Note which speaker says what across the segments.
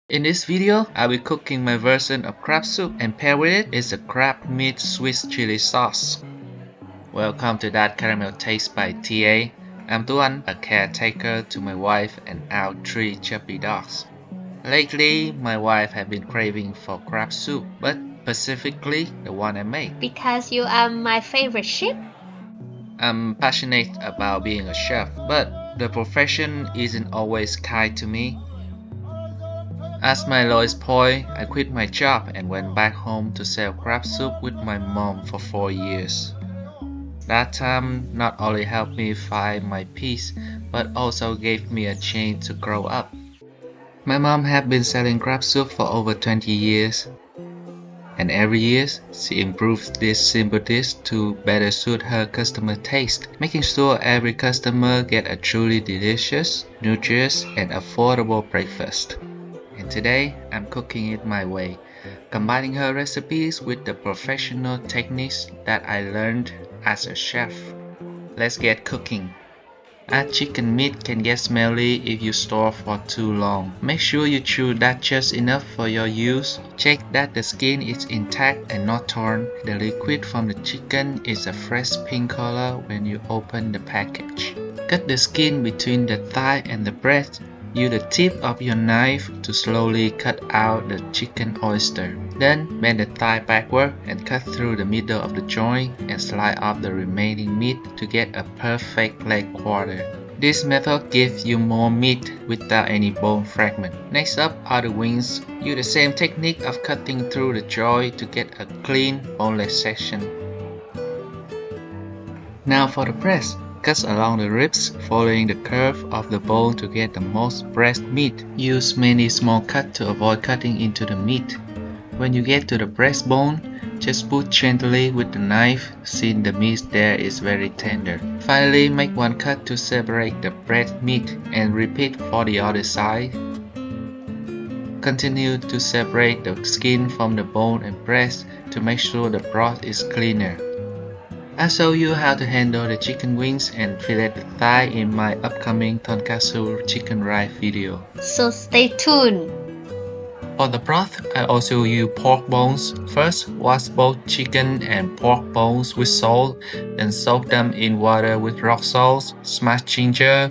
Speaker 1: In this video, I will be cooking my version of crab soup, and pair with it is a crab meat Swiss chili sauce. Welcome to That Caramel Taste by TA. I'm Tuan, a caretaker to my wife and our 3 chubby dogs. Lately, my wife has been craving for crab soup, but specifically the one I make.
Speaker 2: Because you are my favorite chef?
Speaker 1: I'm passionate about being a chef, but the profession isn't always kind to me. As my lowest point, I quit my job and went back home to sell crab soup with my mom for 4 years. That time not only helped me find my peace, but also gave me a chance to grow up. My mom had been selling crab soup for over 20 years. And every year, she improves this simple dish to better suit her customer taste, making sure every customer get a truly delicious, nutritious, and affordable breakfast. And today, I'm cooking it my way, combining her recipes with the professional techniques that I learned as a chef. Let's get cooking. As chicken meat can get smelly if you store for too long. Make sure you chew that just enough for your use. Check that the skin is intact and not torn. The liquid from the chicken is a fresh pink color when you open the package. Cut the skin between the thigh and the breast. Use the tip of your knife to slowly cut out the chicken oyster. Then bend the thigh backward and cut through the middle of the joint and slide off the remaining meat to get a perfect leg quarter. This method gives you more meat without any bone fragment. Next up are the wings. Use the same technique of cutting through the joint to get a clean boneless section. Now for the breast. Cut along the ribs, following the curve of the bone to get the most breast meat. Use many small cuts to avoid cutting into the meat. When you get to the breastbone, just push gently with the knife, since the meat there is very tender. Finally, make one cut to separate the breast meat and repeat for the other side. Continue to separate the skin from the bone and breast to make sure the broth is cleaner. I'll show you how to handle the chicken wings and fillet the thigh in my upcoming tonkatsu chicken rice video.
Speaker 2: So stay tuned.
Speaker 1: For the broth, I also use pork bones. First, wash both chicken and pork bones with salt, then soak them in water with rock salt, smashed ginger,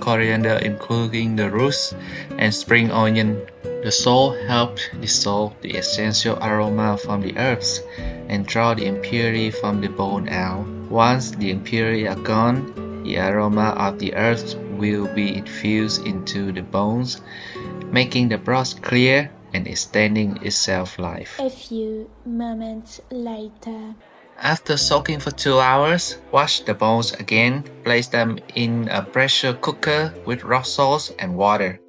Speaker 1: coriander including the roots, and spring onion. The salt helps dissolve the essential aroma from the herbs and draw the impurity from the bone out. Once the impurities are gone, the aroma of the herbs will be infused into the bones, making the broth clear and extending its shelf life.
Speaker 3: A few moments later.
Speaker 1: After soaking for 2 hours, wash the bones again. Place them in a pressure cooker with rock salt and water,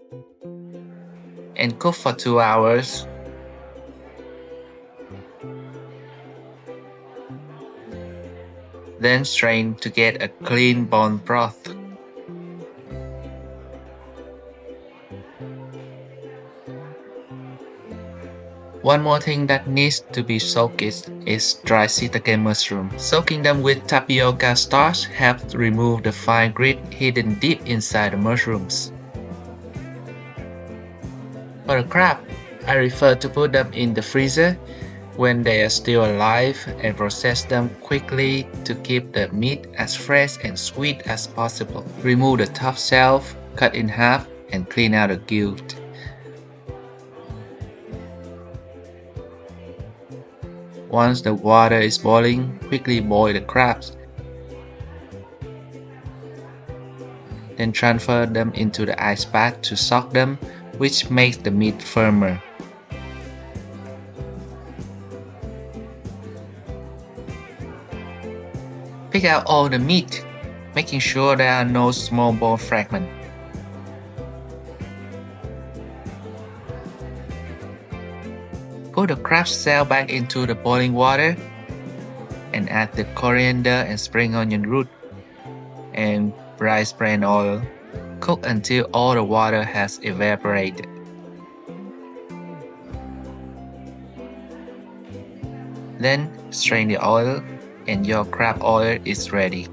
Speaker 1: and cook for 2 hours. Then strain to get a clean bone broth. One more thing that needs to be soaked is dry shiitake mushroom. Soaking them with tapioca starch helps remove the fine grit hidden deep inside the mushrooms. For the crab, I prefer to put them in the freezer when they are still alive and process them quickly to keep the meat as fresh and sweet as possible. Remove the top shell, cut in half, and clean out the gills. Once the water is boiling, quickly boil the crabs. Then transfer them into the ice bath to soak them, which makes the meat firmer. Pick out all the meat, making sure there are no small bone fragments. Put the crab shell back into the boiling water and add the coriander and spring onion root and rice bran oil. Cook until all the water has evaporated. Then strain the oil and your crab oil is ready.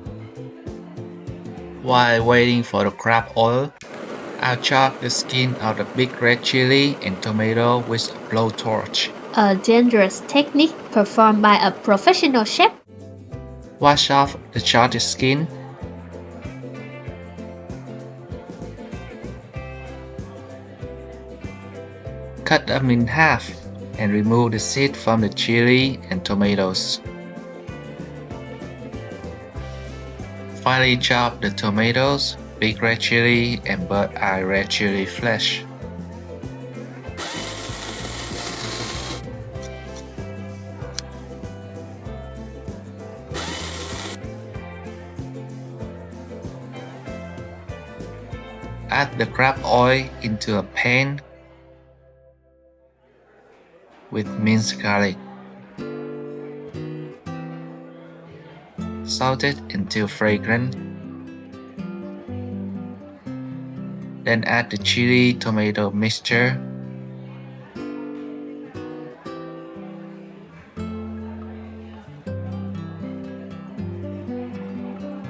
Speaker 1: While waiting for the crab oil, I'll chop the skin of the big red chili and tomato with a blowtorch.
Speaker 2: A dangerous technique performed by a professional chef.
Speaker 1: Wash off the chopped skin. Cut them in half and remove the seed from the chili and tomatoes. Finally chop the tomatoes, big red chili and bird eye red chili flesh. Add the crab oil into a pan with minced garlic. Salt it until fragrant. Then add the chili tomato mixture.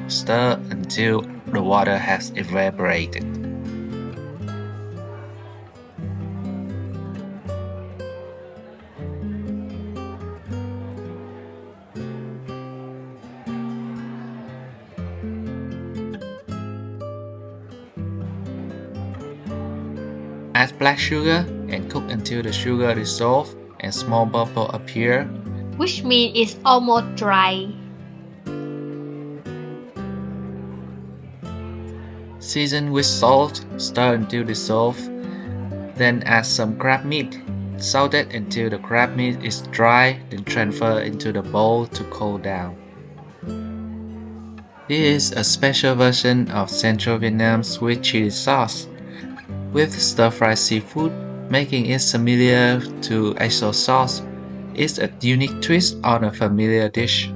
Speaker 1: Stir until the water has evaporated. Add black sugar and cook until the sugar dissolves and small bubbles appear.
Speaker 2: Which means it's almost dry.
Speaker 1: Season with salt, stir until dissolved. Then add some crab meat. Salt it until the crab meat is dry, then transfer into the bowl to cool down. This is a special version of Central Vietnam sweet chili sauce with stir-fried seafood, making it similar to XO sauce. It's a unique twist on a familiar dish.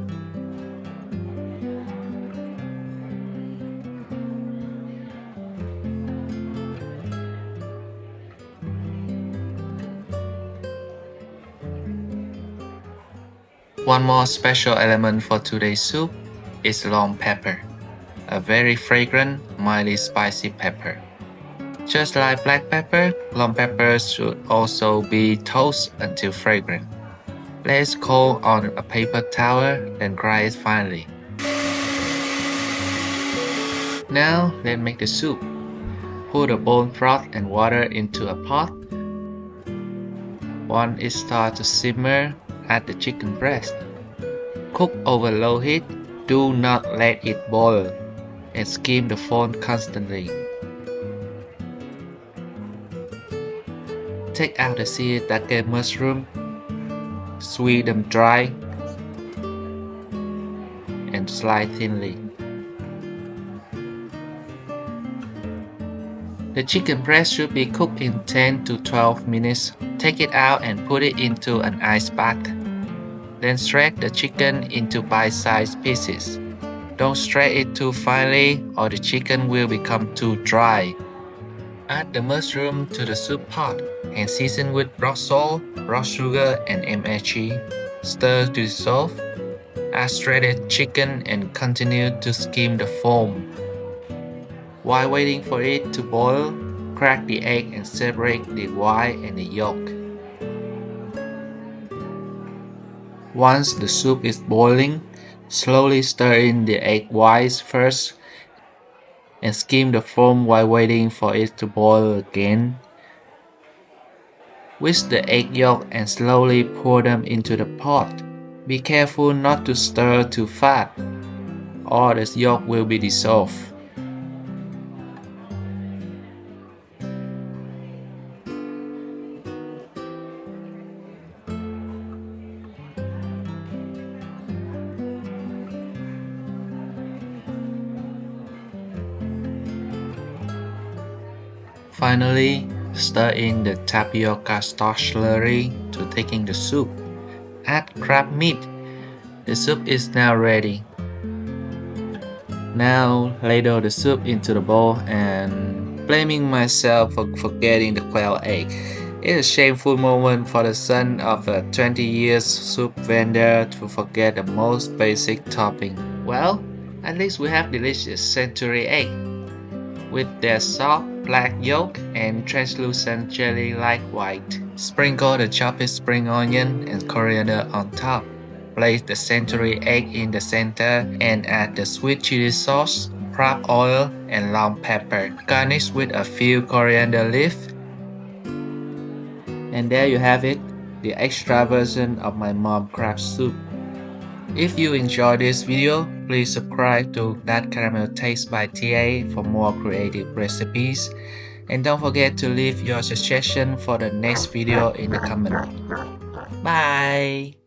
Speaker 1: One more special element for today's soup is long pepper, a very fragrant, mildly spicy pepper. Just like black pepper, long pepper should also be toasted until fragrant. Let it cool on a paper towel, then grind it finely. Now let's make the soup. Pour the bone broth and water into a pot. Once it starts to simmer, add the chicken breast. Cook over low heat. Do not let it boil, and skim the foam constantly. Take out the shiitake mushroom, squeeze them dry, and slice thinly. The chicken breast should be cooked in 10 to 12 minutes. Take it out and put it into an ice bath. Then shred the chicken into bite-sized pieces. Don't shred it too finely or the chicken will become too dry. Add the mushroom to the soup pot and season with rock salt, rock sugar, and MSG. Stir to dissolve. Add shredded chicken and continue to skim the foam. While waiting for it to boil, crack the egg and separate the white and the yolk. Once the soup is boiling, slowly stir in the egg whites first and skim the foam while waiting for it to boil again. Whisk the egg yolk and slowly pour them into the pot. Be careful not to stir too fast, or the yolk will be dissolved. Finally, stir in the tapioca starch slurry to thicken the soup. Add crab meat. The soup is now ready. Now ladle the soup into the bowl and blaming myself for forgetting the quail egg. It's a shameful moment for the son of a 20 years soup vendor to forget the most basic topping. Well, at least we have delicious century egg. With their soft, black yolk, and translucent jelly-like white. Sprinkle the chopped spring onion and coriander on top. Place the century egg in the center and add the sweet chili sauce, crab oil, and long pepper. Garnish with a few coriander leaves. And there you have it, the extra version of my mom crab soup. If you enjoyed this video, please subscribe to That Caramel Taste by TA for more creative recipes. And don't forget to leave your suggestion for the next video in the comment. Bye!